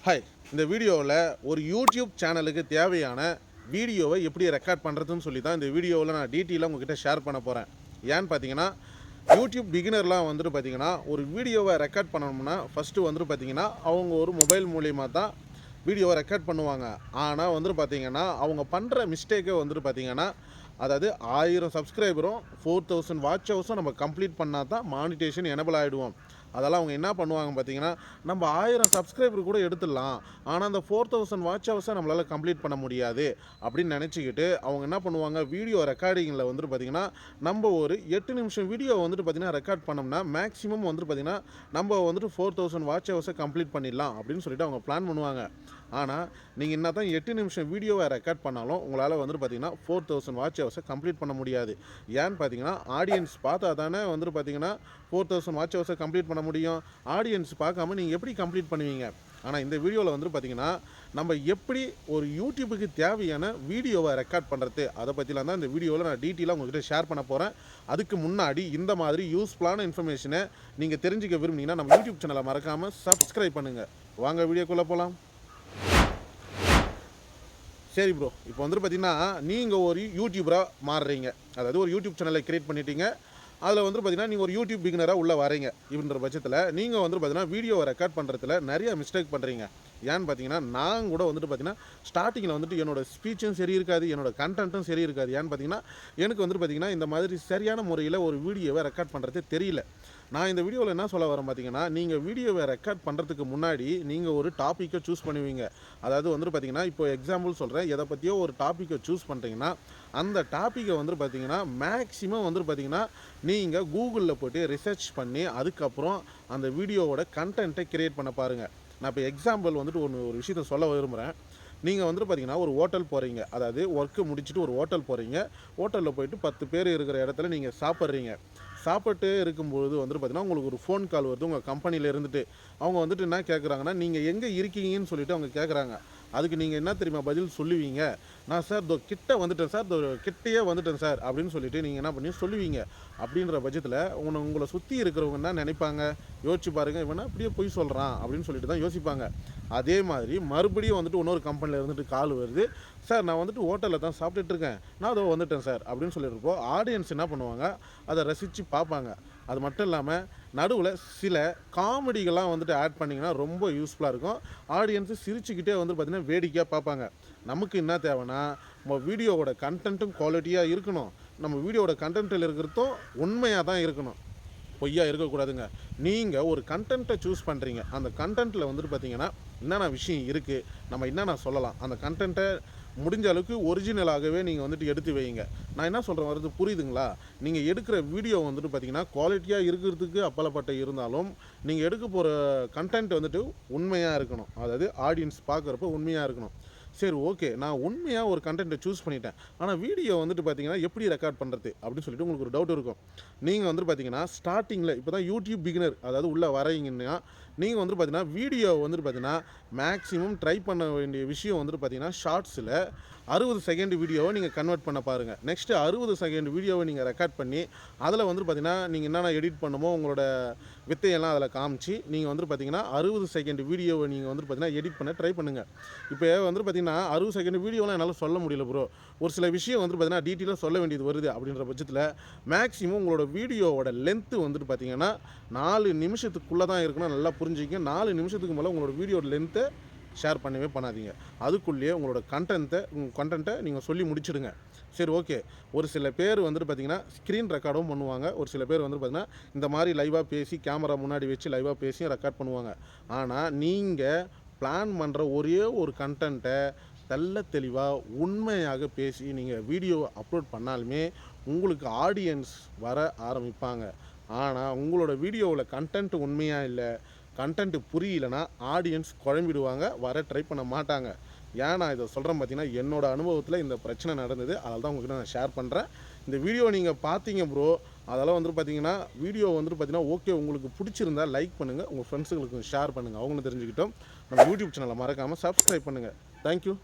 Hi, இந்த வீடியோவில் ஒரு யூடியூப் சேனலுக்கு தேவையான வீடியோவை எப்படி ரெக்கார்ட் பண்ணுறதுன்னு சொல்லி தான் இந்த வீடியோவில் நான் டீட்டெயிலாக உங்ககிட்ட ஷேர் பண்ண போகிறேன். ஏன்னு பார்த்தீங்கன்னா, யூடியூப் பிகினர்லாம் வந்துட்டு பார்த்தீங்கன்னா, ஒரு வீடியோவை ரெக்கார்ட் பண்ணணும்னா ஃபஸ்ட்டு வந்துட்டு பார்த்தீங்கன்னா, அவங்க ஒரு மொபைல் மூலிமா தான் வீடியோவை ரெக்கார்ட் பண்ணுவாங்க. ஆனால் வந்துட்டு பார்த்தீங்கன்னா, அவங்க பண்ணுற மிஸ்டேக்கை வந்துட்டு பார்த்தீங்கன்னா, அதாவது 1000 சப்ஸ்கிரைபரும் 4000 வாட்ச் ஹவர்ஸும் நம்ம கம்ப்ளீட் பண்ணால் தான் மானிட்டேஷன் எனபிள் ஆகிடுவோம். அதெல்லாம் அவங்க என்ன பண்ணுவாங்க பார்த்தீங்கன்னா, நம்ம 1000 சப்ஸ்கிரைபர் கூட எடுத்துடலாம், ஆனால் அந்த 4000 வாட்ச் ஹவர்ஸை நம்மளால் கம்ப்ளீட் பண்ண முடியாது அப்படின்னு நினச்சிக்கிட்டு அவங்க என்ன பண்ணுவாங்க, வீடியோ ரெக்கார்டிங்கில் வந்துட்டு பார்த்திங்கன்னா, நம்ம ஒரு 8 நிமிஷம் வீடியோ வந்துட்டு பார்த்திங்கன்னா ரெக்கார்ட் பண்ணோம்னா மேக்ஸிமம் வந்துட்டு பார்த்திங்கன்னா நம்ம வந்துட்டு 4000 வாட்ச் ஹவர்ஸை கம்ப்ளீட் பண்ணிடலாம் அப்படின்னு சொல்லிட்டு அவங்க பிளான் பண்ணுவாங்க. ஆனால் நீங்கள் என்ன தான் 8 நிமிஷம் வீடியோவை ரெக்கார்ட் பண்ணாலும் உங்களால் வந்துட்டு பார்த்திங்கன்னா 4000 வாட்ச் ஹவர்ஸை கம்ப்ளீட் பண்ண முடியாது. ஏன்னு பார்த்தீங்கன்னா, ஆடியன்ஸ் பார்த்தா தானே வந்துட்டு பார்த்திங்கன்னா 4000 வாட்ச் ஹவர்ஸை கம்ப்ளீட் பண்ண முடியும். ஆடியன்ஸ் பார்க்காம நீங்கள் எப்படி கம்ப்ளீட் பண்ணுவீங்க? ஆனால் இந்த வீடியோவில் வந்துட்டு பார்த்திங்கன்னா, நம்ம எப்படி ஒரு யூடியூபுக்கு தேவையான வீடியோவை ரெக்கார்ட் பண்ணுறது, அதை பற்றிலாம் தான் இந்த வீடியோவில் நான் டீட்டெயிலாக உங்கள்கிட்ட ஷேர் பண்ண போகிறேன். அதுக்கு முன்னாடி இந்த மாதிரி யூஸ்ஃபுல்லான இன்ஃபர்மேஷனை நீங்கள் தெரிஞ்சுக்க விரும்புனீங்கன்னா நம்ம யூடியூப் சேனலை மறக்காமல் சப்ஸ்கிரைப் பண்ணுங்கள். வாங்க வீடியோக்குள்ளே போகலாம். சரி ப்ரோ, இப்போ வந்துட்டு பார்த்தீங்கன்னா, நீங்கள் ஒரு யூடியூபராக மாறுறீங்க. அதாவது ஒரு யூடியூப் சேனலை க்ரியேட் பண்ணிட்டீங்க. அதில் வந்துட்டு பார்த்தீங்கன்னா, நீங்கள் ஒரு யூடியூப் பிகினராக உள்ளே வரீங்க. இப்படின்ற பட்சத்தில் நீங்கள் வந்துட்டு பார்த்தீங்கன்னா, வீடியோவை ரெக்கார்ட் பண்ணுறதுல நிறைய மிஸ்டேக் பண்ணுறீங்க. ஏன்னு பார்த்தீங்கன்னா, நான் கூட வந்துட்டு பார்த்தீங்கன்னா, ஸ்டார்டிங்கில் வந்துட்டு என்னோடய ஸ்பீச்சும் சரி இருக்காது, என்னோடய கண்டென்ட்டும் சரி இருக்காது. ஏன்னு பார்த்தீங்கன்னா, எனக்கு வந்துட்டு பார்த்தீங்கன்னா, இந்த மாதிரி சரியான முறையில் ஒரு வீடியோவை ரெக்கார்ட் பண்ணுறதே தெரியல. நான் இந்த வீடியோவில் என்ன சொல்ல வரேன் பார்த்தீங்கன்னா, நீங்கள் வீடியோவை ரெக்கார்ட் பண்ணுறதுக்கு முன்னாடி நீங்கள் ஒரு டாப்பிக்கை சூஸ் பண்ணுவீங்க. அதாவது வந்துட்டு பார்த்தீங்கன்னா, இப்போ எக்ஸாம்பிள் சொல்கிறேன், எதை பற்றியோ ஒரு டாப்பிக்கை சூஸ் பண்ணுறீங்கன்னா, அந்த டாப்பிக்கை வந்துட்டு பார்த்தீங்கன்னா மேக்ஸிமம் வந்துட்டு பார்த்தீங்கன்னா, நீங்கள் கூகுளில் போய்ட்டு ரிசர்ச் பண்ணி அதுக்கப்புறம் அந்த வீடியோவோட கண்டென்ட்டை கிரியேட் பண்ண பாருங்கள். நான் இப்போ எக்ஸாம்பிள் வந்துட்டு ஒரு விஷயத்த சொல்ல விரும்புகிறேன். நீங்கள் வந்துட்டு பார்த்தீங்கன்னா, ஒரு ஹோட்டல் போகிறீங்க. அதாவது ஒர்க்கு முடிச்சுட்டு ஒரு ஹோட்டல் போகிறீங்க. ஹோட்டலில் போய்ட்டு 10 பேர் இருக்கிற இடத்துல நீங்கள் சாப்பிட்றீங்க. சாப்பிட்டு இருக்கும்பொழுது வந்துட்டு பார்த்தீங்கன்னா, உங்களுக்கு ஒரு ஃபோன் கால் வருது உங்கள் கம்பெனியில் இருந்துட்டு. அவங்க வந்துட்டு என்ன கேட்குறாங்கன்னா, நீங்கள் எங்கே இருக்கீங்கன்னு சொல்லிட்டு அவங்க கேட்குறாங்க. அதுக்கு நீங்கள் என்ன தெரியுமா பதில் சொல்லுவீங்க? நான் சார் இதோ கிட்ட வந்துட்டேன் சார், இதோ கிட்டேயே வந்துட்டேன் சார் அப்படின்னு சொல்லிட்டு நீங்கள் என்ன பண்ணி சொல்லுவீங்க. அப்படின்ற பட்சத்தில் உங்களை சுற்றி இருக்கிறவங்க என்ன நினைப்பாங்க? யோசிச்சு பாருங்கள், இவனா அப்படியே பொய் சொல்கிறான் அப்படின்னு சொல்லிட்டு தான் யோசிப்பாங்க. அதே மாதிரி மறுபடியும் வந்துட்டு இன்னொரு கம்பெனியில் இருந்துட்டு கால் வருது, சார் நான் வந்துட்டு ஹோட்டலில் தான் சாப்பிட்டுட்டு இருக்கேன், நான் அதோ வந்துட்டேன் சார் அப்படின்னு சொல்லியிருப்போம். ஆடியன்ஸ் என்ன பண்ணுவாங்க, அதை ரசித்து பார்ப்பாங்க. அது மட்டும் இல்லாமல் நடுவில் சில காமெடிகள்லாம் வந்துட்டு ஆட் பண்ணிங்கன்னா ரொம்ப யூஸ்ஃபுல்லாக இருக்கும். ஆடியன்ஸு சிரிச்சுக்கிட்டே வந்து பார்த்திங்கன்னா வேடிக்கையாக பார்ப்பாங்க. நமக்கு என்ன தேவைன்னா, நம்ம வீடியோவோட கண்டென்ட்டும் குவாலிட்டியாக இருக்கணும், நம்ம வீடியோவோட கண்டென்ட்டில் இருக்கிறதும் உண்மையாக தான் இருக்கணும், பொய்யா இருக்கக்கூடாதுங்க. நீங்கள் ஒரு கண்டென்ட்டை சூஸ் பண்ணுறீங்க. அந்த கண்டென்ட்டில் வந்துட்டு பார்த்தீங்கன்னா என்னென்ன விஷயம் இருக்குது, நம்ம என்னென்ன சொல்லலாம், அந்த கண்டென்ட்டை முடிஞ்ச அளவுக்கு ஒரிஜினலாகவே நீங்கள் வந்துட்டு எடுத்து வைங்க. நான் என்ன சொல்கிறேன் வரது புரியுதுங்களா? நீங்கள் எடுக்கிற வீடியோ வந்துட்டு பார்த்தீங்கன்னா குவாலிட்டியாக இருக்கிறதுக்கு அப்பலப்பட்ட இருந்தாலும் நீங்கள் எடுக்க போகிற கண்டென்ட் வந்துட்டு உண்மையாக இருக்கணும். அதாவது ஆடியன்ஸ் பார்க்குறப்ப உண்மையாக இருக்கணும். சரி, ஓகே, நான் உண்மையாக ஒரு கண்டென்ட்டை சூஸ் பண்ணிட்டேன், ஆனால் வீடியோ வந்துட்டு பார்த்தீங்கன்னா எப்படி ரெக்கார்ட் பண்ணுறது அப்படின்னு சொல்லிட்டு உங்களுக்கு ஒரு டவுட் இருக்கும். நீங்கள் வந்துட்டு பார்த்தீங்கன்னா ஸ்டார்டிங்கில் இப்போ தான் யூடியூப் பிகினர் அதாவது உள்ளே வரீங்கன்னா நீங்கள் வந்துட்டு பார்த்தீங்கன்னா வீடியோ வந்துட்டு பார்த்தீங்கன்னா மேக்ஸிமம் ட்ரை பண்ண வேண்டிய விஷயம் வந்துட்டு பார்த்தீங்கன்னா ஷார்ட்ஸில் 60 செகண்ட் வீடியோவை நீங்கள் கன்வெர்ட் பண்ண பாருங்கள். நெக்ஸ்ட்டு 60 செகண்ட் வீடியோவை நீங்கள் ரெக்கார்ட் பண்ணி அதில் வந்துட்டு பார்த்தீங்கன்னா நீங்கள் என்னென்ன எடிட் பண்ணுமோ உங்களோட வித்தையெல்லாம் அதில் காமிச்சு நீங்கள் வந்துட்டு பார்த்தீங்கன்னா 60 செகண்ட் வீடியோவை நீங்கள் வந்துட்டு பார்த்தீங்கன்னா எடிட் பண்ண ட்ரை பண்ணுங்கள். இப்போ வந்துட்டு பார்த்தீங்கன்னா 60 செகண்ட் வீடியோலாம் என்னால் சொல்ல முடியல ப்ரோ, ஒரு சில விஷயம் வந்துட்டு பார்த்தீங்கன்னா டீட்டெயிலாக சொல்ல வேண்டியது வருது அப்படின்ற பட்சத்தில் மேக்ஸிமம் உங்களோட வீடியோவோட லென்த்து வந்துட்டு பார்த்தீங்கன்னா 4 நிமிஷத்துக்குள்ளே தான் இருக்கணும். நல்லா புரிஞ்சுக்க, 4 நிமிஷத்துக்கு மேலே உங்களோட வீடியோட லென்த்தை ஷேர் பண்ணவே பண்ணாதீங்க. அதுக்குள்ளேயே உங்களோட கண்டென்ட்டை நீங்கள் சொல்லி முடிச்சிடுங்க. சரி, ஓகே. ஒரு சில பேர் வந்துட்டு பார்த்தீங்கன்னா ஸ்க்ரீன் ரெக்கார்டும் பண்ணுவாங்க. ஒரு சில பேர் வந்துட்டு பார்த்தீங்கன்னா இந்த மாதிரி லைவாக பேசி கேமரா முன்னாடி வச்சு லைவாக பேசி ரெக்கார்ட் பண்ணுவாங்க. ஆனால் நீங்கள் பிளான் பண்ணுற ஒரே ஒரு கண்டென்ட்டை தெளிவாக உண்மையாக பேசி நீங்கள் வீடியோ அப்லோட் பண்ணாலுமே உங்களுக்கு ஆடியன்ஸ் வர ஆரம்பிப்பாங்க. ஆனால் உங்களோட வீடியோவில் கண்டென்ட் உண்மையாக இல்லை, கண்டென்ட் புரியலைன்னா ஆடியன்ஸ் குழம்பிடுவாங்க, வர ட்ரை பண்ண மாட்டாங்க. ஏன் நான் இதை சொல்கிறேன் பார்த்தீங்கன்னா, என்னோடய அனுபவத்தில் இந்த பிரச்சனை நடந்தது, அதனால தான் உங்கள்கிட்ட நான் ஷேர் பண்ணுறேன். இந்த வீடியோ நீங்கள் பார்த்தீங்க ப்ரோ, அதெல்லாம் வந்துட்டு பார்த்தீங்கன்னா வீடியோ வந்துட்டு பார்த்தீங்கன்னா ஓகே, உங்களுக்கு பிடிச்சிருந்தா லைக் பண்ணுங்கள், உங்கள் ஃப்ரெண்ட்ஸுங்களுக்கு ஷேர் பண்ணுங்கள், அவங்களும் தெரிஞ்சுக்கிட்டோம். நம்ம யூடியூப் சேனலை மறக்காமல் சப்ஸ்கிரைப் பண்ணுங்கள். தேங்க்யூ.